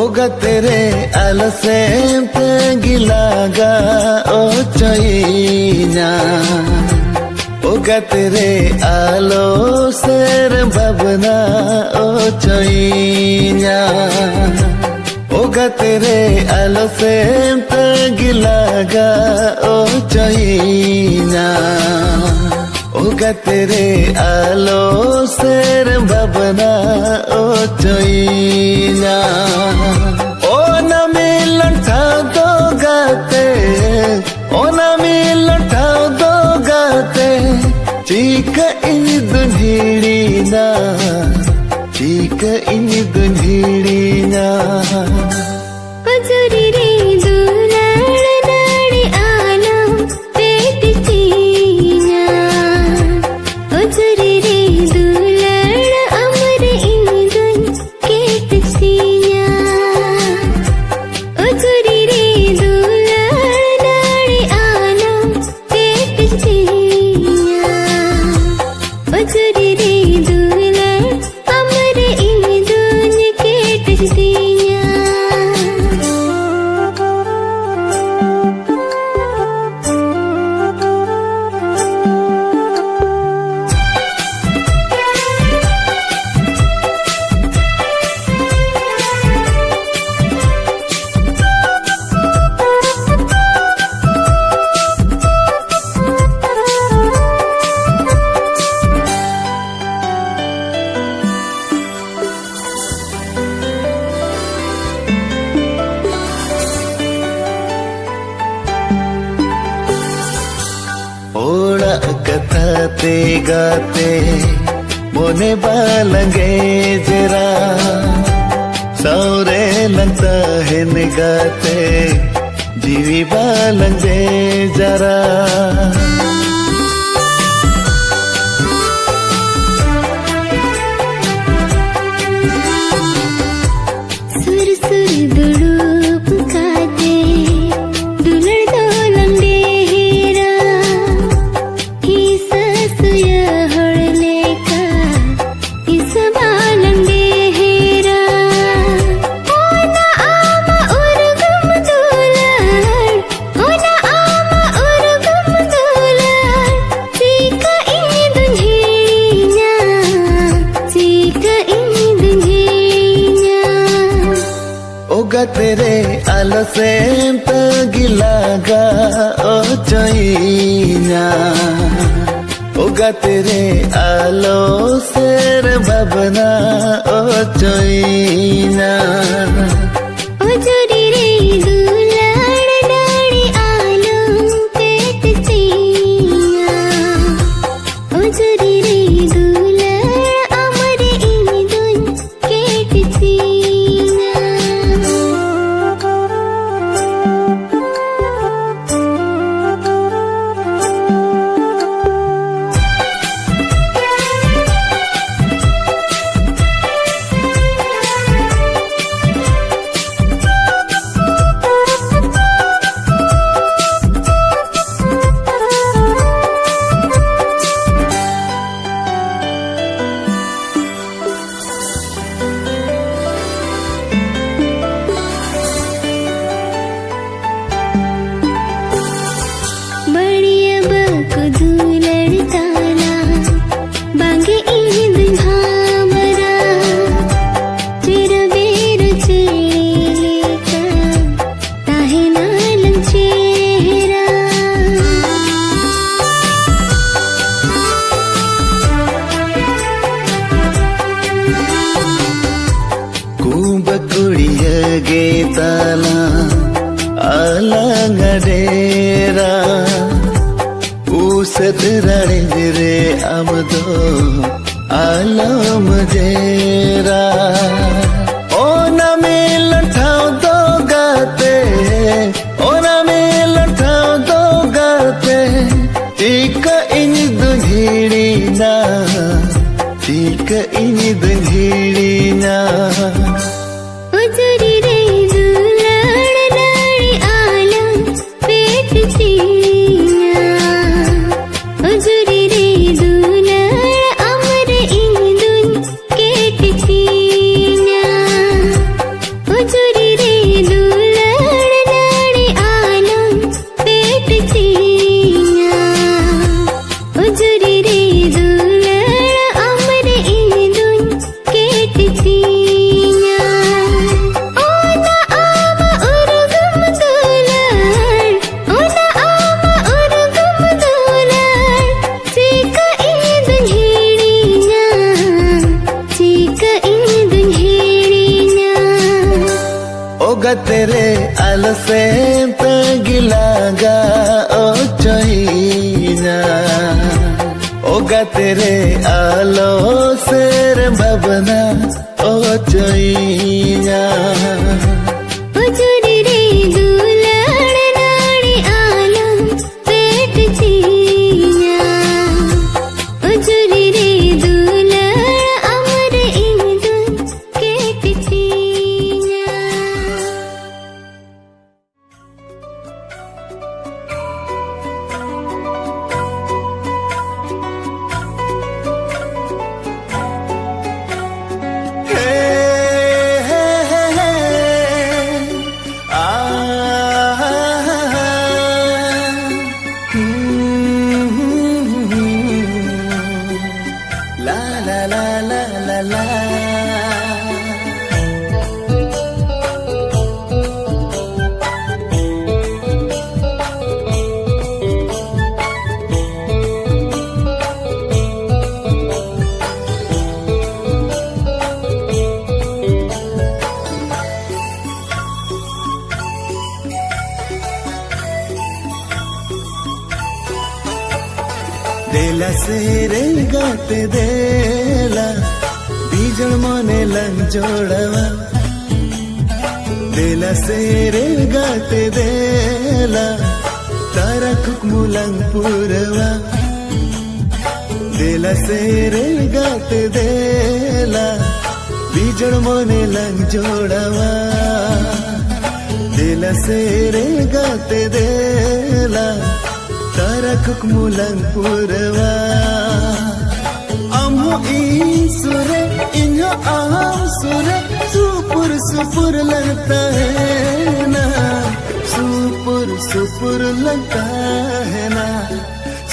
Oga tere alasem gilaga o choina Oga tere alo ser babna o choina Oga tere alasem gilaga o choina Oga tere alo ser babna o choina O na milan thao do gate O na milan thao do gate Chika ini dunhiri na Chika ini dunhiri na Pajuri re dulad nadi alam pet china Pajuri re dulad amar indun ket china Pajuri re dulad nadi alam pet china Pajuri re dulad amar indun ket china ओड़ा कथा ते गाते मोने बालंगे जरा सौरे लगता है निगाते जीवी बालंगे जरा सुर सुर दुड़ूप काते दुलड़ दोलम डेरा ही ससुया हड़ले का इस बालम डेरा होना आमा उर्गम दुलड़ होना आमा उर्गम दुलड़ चीका इनी दुन्हेड़िया चीका इनी दुन्हेड़िया Oga tere alasem gilaga o choina Oga tere alo ser babna o choina Pajuri re dulad nadi alam pet china Pajuri re dulad amar indun ket china बढ़िया बको दुलड़ ताला बांगे ईद भामरा चिर बेर चेले का ताहे नालम चेहरा कुंभकुड़िया गे ताला आलंगडेरा उसत राणे रे अमदो आलम जेरा ओ ना मिलन ठाव दो गाते ओ ना मिलन ठाव दो गाते टीका इन दुघीड़ी ना टीका इन दुघीड़ी ना Pajuri re dulad nadi alam pet china Pajuri re dulad amar indun ket china Pajuri तेरे alse tagilaga o choina oga tere alo ser babna o choina हुजूरी रे दुलार नाड़ी आलम पेट चिया हुजूरी रे दुलार अमर ईद केट चिया La la la la la la देला सेरे गाते देला बीजल मने लंजोड़वा देला सेरे गाते देला तारा कुकमुलंग पुरवा देला सेरे गाते देला बीजल मने लंजोड़वा देला सेरे गाते देला तारा कुकमुलंग पुरवा अमो ईसुरे इन्हो आम सुरे सुपुर सुपुर लगता है ना सुपुर सुपुर लगता है ना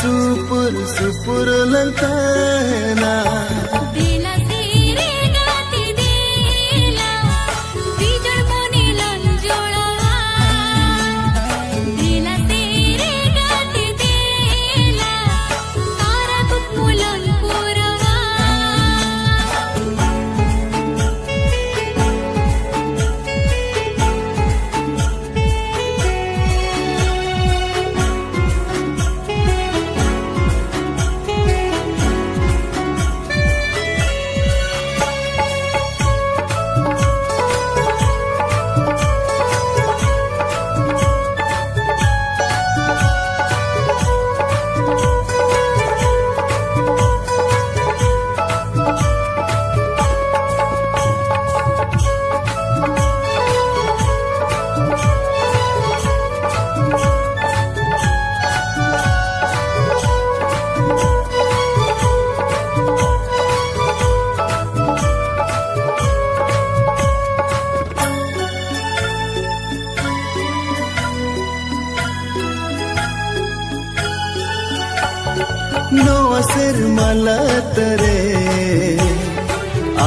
सुपुर सुपुर लगता है ना देला तेरे गाते देला बीजल मोने लंजोड़वा देला तेरे गाते देला तारा कुकमुलंग पुरवा no hacer malatare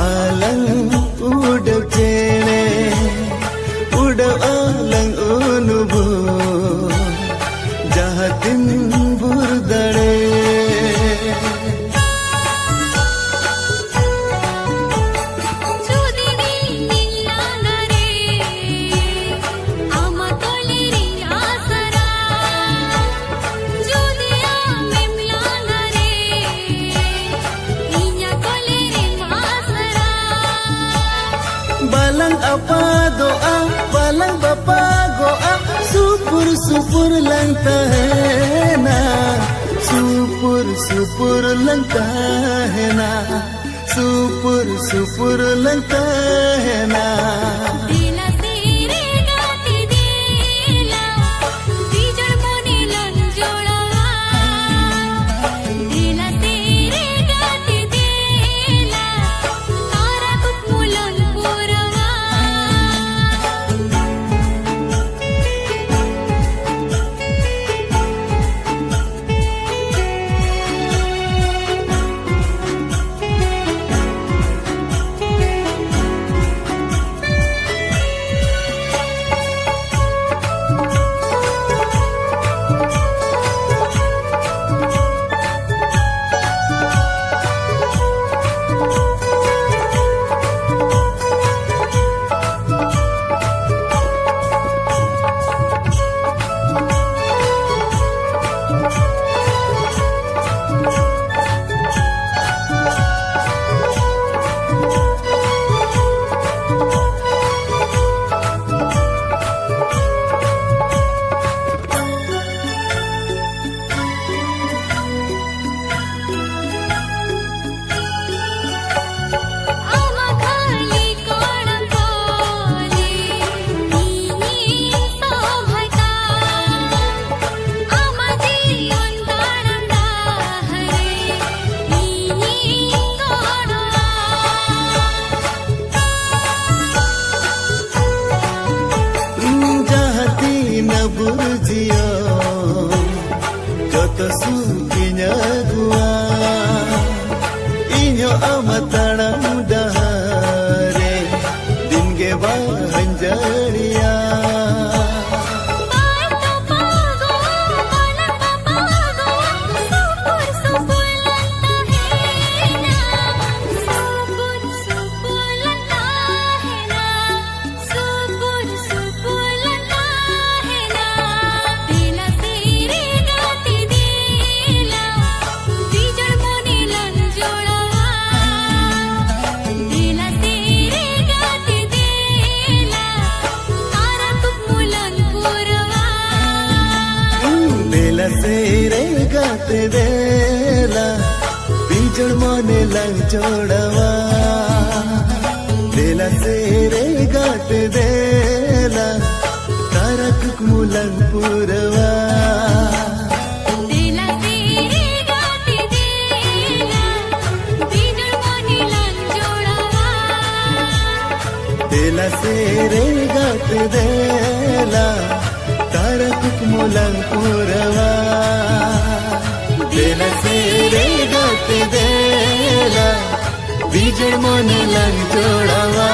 alang udap chene udap alang unubu jahatin burdare चुदिनी निल्लाना रे आमा तोलेरी आसरा जुदिया मेमलाना रे इन्या कोलेरी आसरा balang apa doa balang bapa goa supur supur langta hai na supur supur langta hai na supur supur langta hai na देला तेरे गाते देला बीजल मोने लंजोड़वा देला तेरे गाते देला तारा कुकमुलंग पुरवा burjio joto sukinya gua inyo amatanam dahare dinge bahanjariya सेरे गाते देला बीजड़ मोने लंग जोड़वा देला सेरे गाते देला तारा कुकमुलंग पुरवा देला सेरे गाते देला बीजड़ मोने लंग जोड़वा देला सेरे गाते देला तारा कुकमुलंग पुरवा देला सेरे गाते देला बीजड़ मोने लंग जोड़वा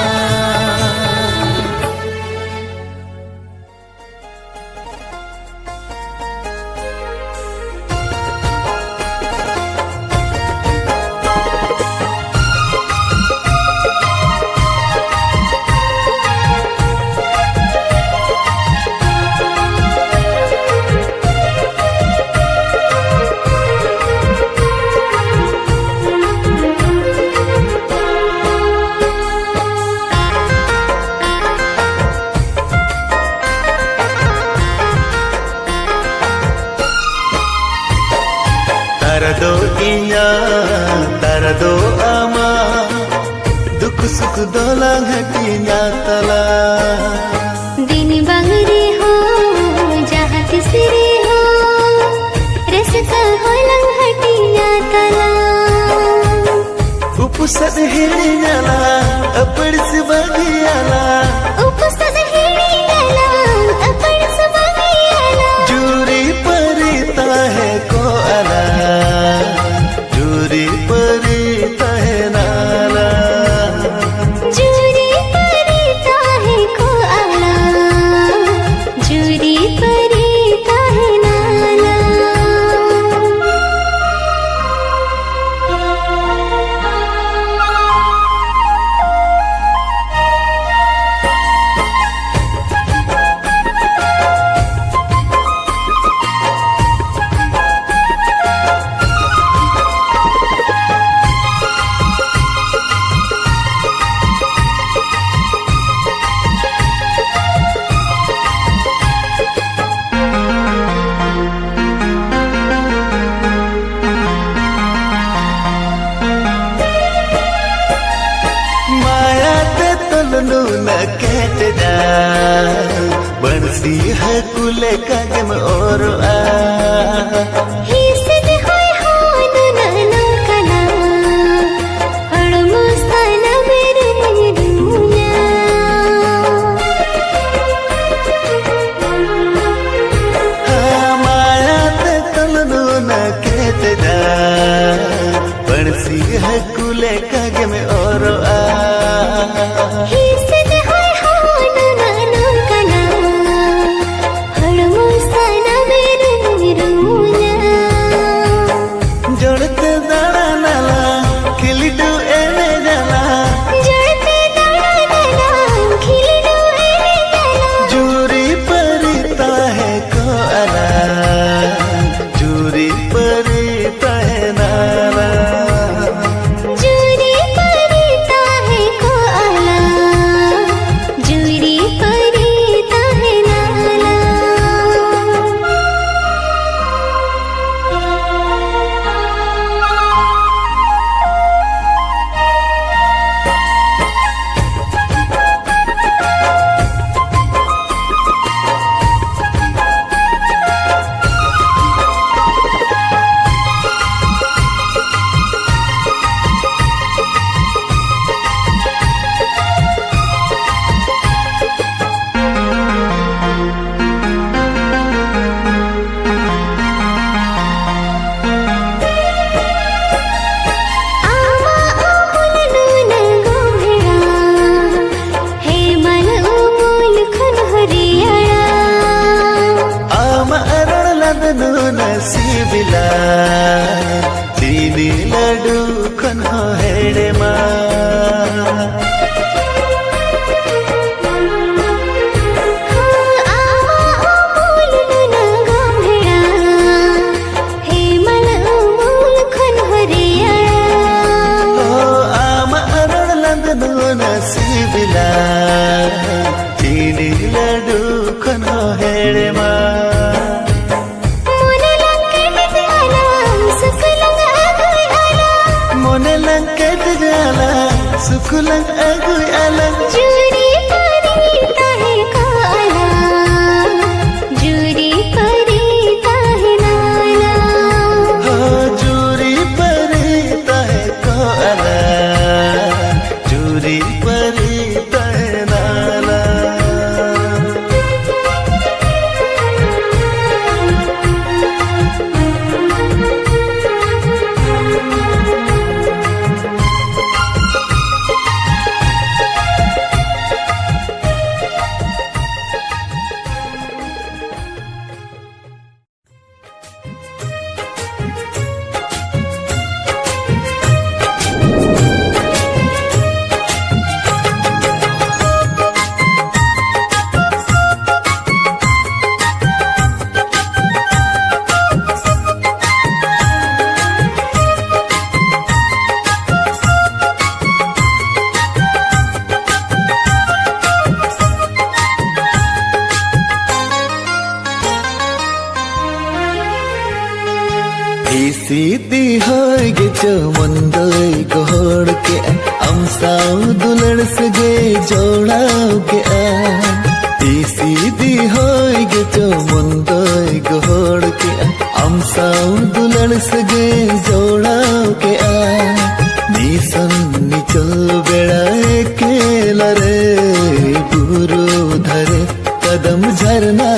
Tarado inya, tarado ama, duk suk dolang hatinya tala. दिन बंगरी हो जहाँ तिसरी हो रसका हो लंघटिया तला Upusat hirinya la, apad sebagaiala. उपसद हिड़ियाला अपन सबगियाला Juri parita hai ko ala, juri parita hai nala. जूरी परिता है को आला जूरी परिता है नाला माया ते तलनु न कहता बंसी है कुले कागम और आ ही सिद होय होन ननो कला अड़मुस्तान मेरे दुनिया माया ते तलनु न कहता बंसी है कुले कागम और आ ही सिद होय होन ननो कला अड़मुस्तान मेरे दुनिया सिबिला चीनी लड्डू खनो हेड़े मा मोने लंकेत जाला सुकुलंग अगुई आला जुरी परी ताहे काला जुरी परी ताहे नाला हो जूरी परी तहे को आला जूरी परी तहे नाला सीधी होगे जो मंदोई गोड़ के अमसाऊ दुलड़ सगे जोड़ाओ के सीधी होगे जो मंदोई गोड़ के अमसाऊ दुलड़ सगे जोड़ाओ के नीसन निचल बेड़ा के लरे गुरु धरे कदम झरना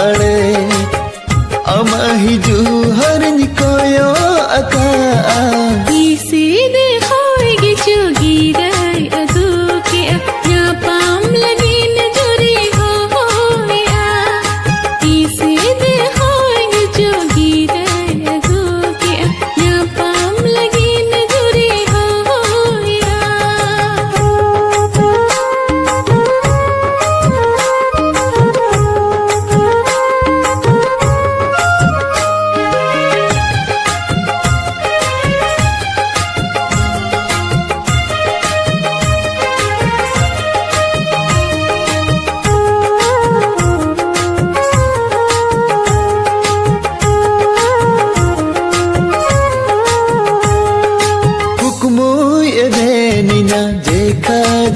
अड़े अमाही जुहर निकोयो अका सीधे होएगी जोगी राय अदो के या पाम लगी नजरी होया सीधे होएगी जोगी राय अदो के या पाम लगी नजरी होया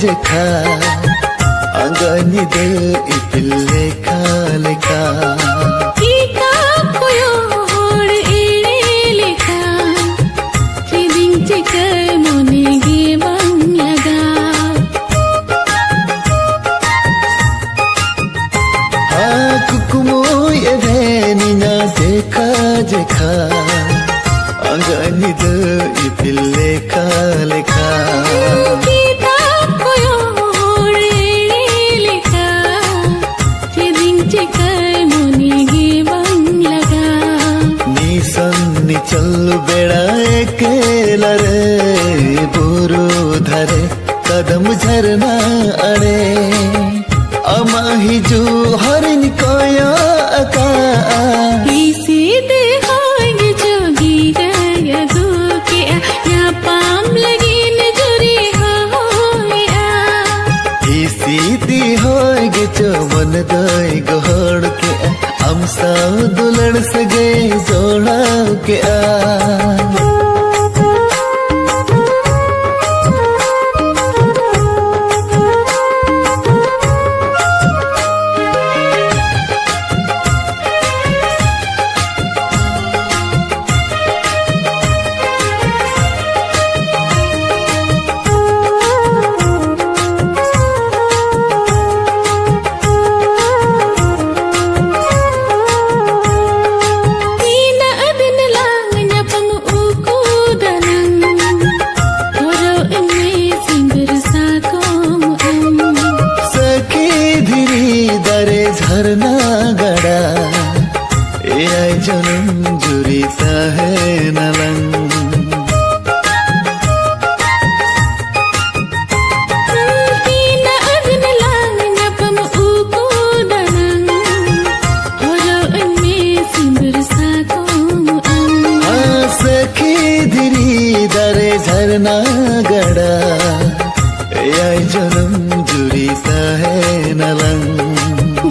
जेखा अंगनी दे इपिल लेखा लेखा किताब कोयो होड़ एड़े लेखा चिदिंग चिकर मोने गे बंग लगा हाँ कुकुमो ये भेनिना जेखा जेखा अंगनी दे इपिल लेखा लेखा चल बेड़ा के लरे बुरु धरे कदम झरना अड़े अमाही जू हरिन कोया अका सीधे होएंगे जोगी राय दो के या पाम लगी नजरी होया सीधी होएगे जो मन दोई गोड़ के अमसा दुलड़ सगे जोड़ा के झरना गड़ा ए आई जनम जुरीता है नलंग झरना गड़ा ए आई जनम जुरी ताहे नलंग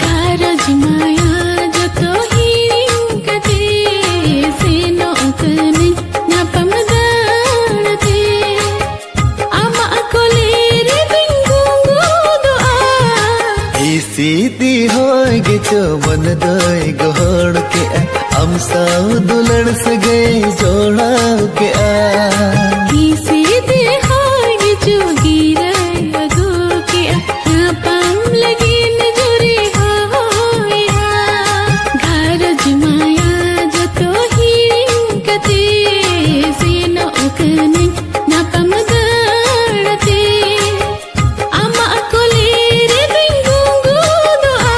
गारज माया जो तो हिरिंग कते सेनो कने napam danate ama kolere bingungu doa isi di hoy ge cho मन दोय गोड़ के हम साव दुलड़ से गए जोड़ा के इसे दे होय जो गिरा गो के napam लगीन जुरे होया गारज माया जो तो हिरिंग कते सेनो कने napam danate ama kolere bingungu doa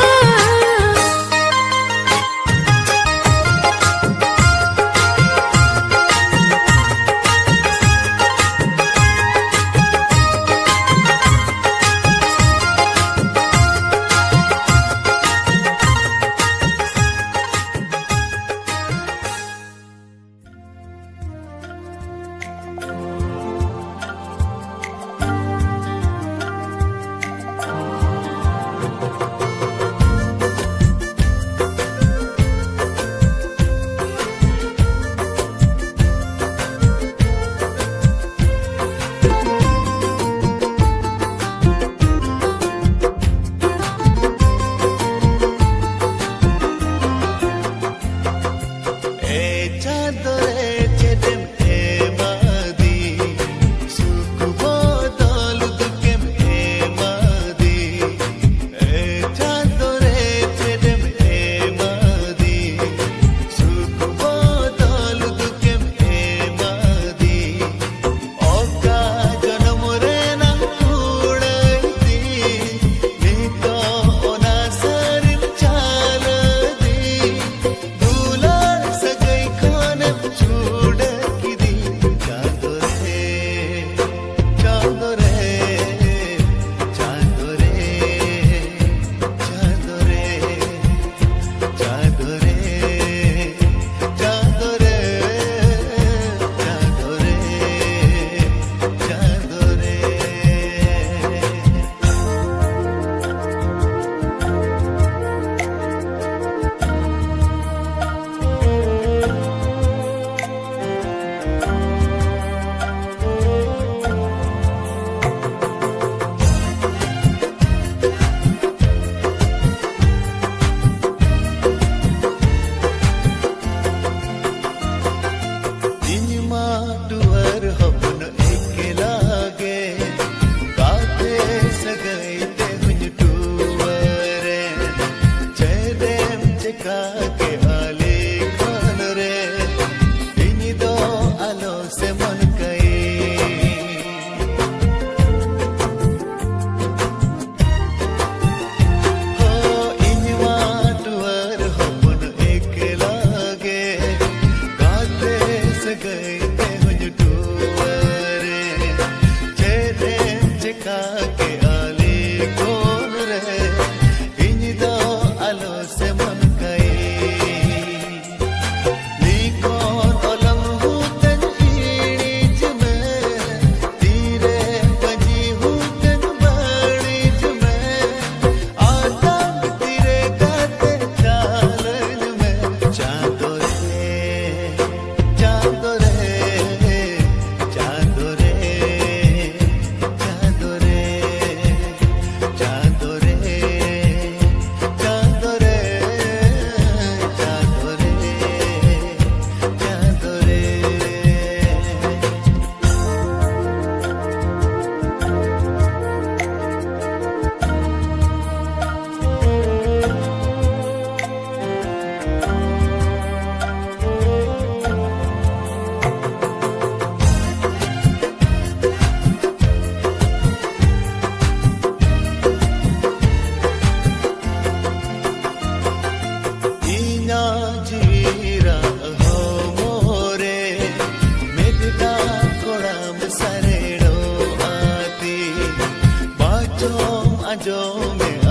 जो में